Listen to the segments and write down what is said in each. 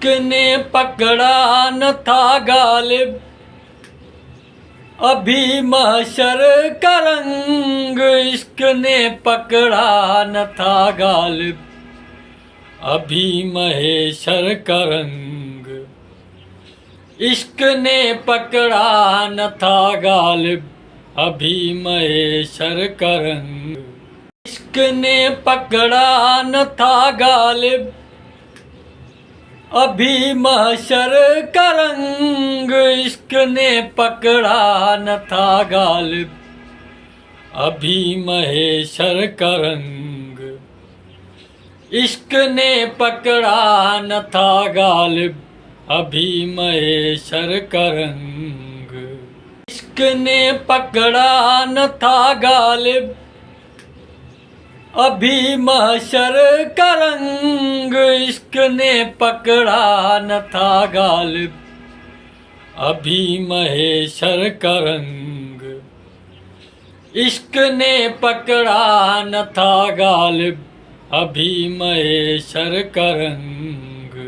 इश्क ने पकड़ा न था गालिब, अभी महशर का रंग। इश्क ने पकड़ा न था गालिब, अभी महेशर का रंग। इश्क ने पकड़ा न था गालिब, अभी महेशर का रंग। इश्क ने पकड़ा न था गालिब, अभी महशर का रंग। इश्क ने पकड़ा न था गालिब, अभी महेशर का रंग। इश्क ने पकड़ा न था गालिब, अभी महेशर का रंग। इश्क ने पकड़ा न था गालिब, अभी महशर का रंग। इश्क ने पकड़ा न था गालिब, अभी महेशर का रंग। इश्क ने पकड़ा न था गालिब, अभी महेशर का रंग।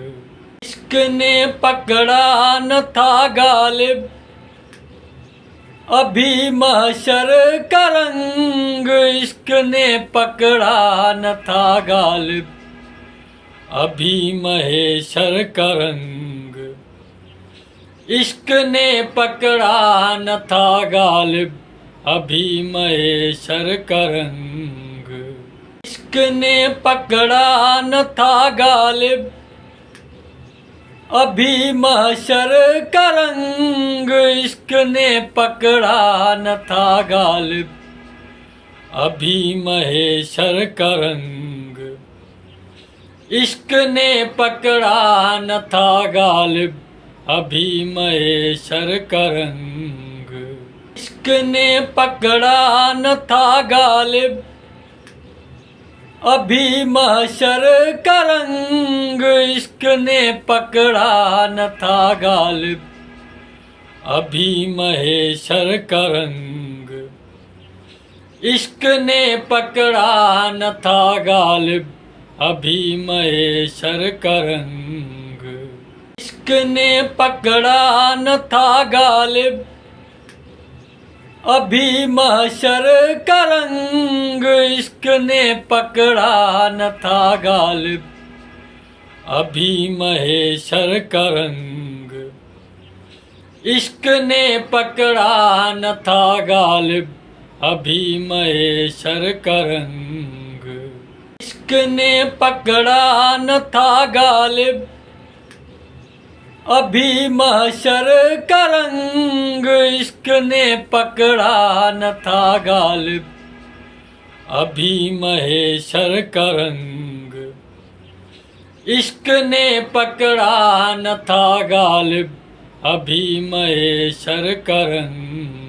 इश्क ने पकड़ा न था गालिब, अभी महशर का रंग। इश्क ने पकड़ा न था गालिब, अभी महेशर का रंग। इश्क ने पकड़ा न था गालिब, अभी महेशर का रंग। इश्क ने पकड़ा न था गालिब, अभी महशर का रंग। इश्क ने पकड़ा न था गालिब, अभी महेशर का रंग। इश्क ने पकड़ा न था गालिब, अभी महेशर का रंग। इश्क ने पकड़ा न था गालिब, अभी महशर का रंग। इश्क ने पकड़ा न था गालिब, अभी महेशर का रंग। इश्क ने पकड़ा न था गालिब, अभी महेशर का रंग। इश्क ने पकड़ा न था गालिब, अभी महशर का रंग। इश्क ने पकड़ा न था गालिब, अभी महेशर का रंग। इश्क ने पकड़ा न था गालिब, अभी महेशर का रंग। इश्क ने पकड़ा न था गालिब, अभी महशर का रंग। इश्क ने पकड़ा न था गालिब, अभी महेशर का रंग। इश्क ने पकड़ा न था गालिब, अभी महेशर का रंग।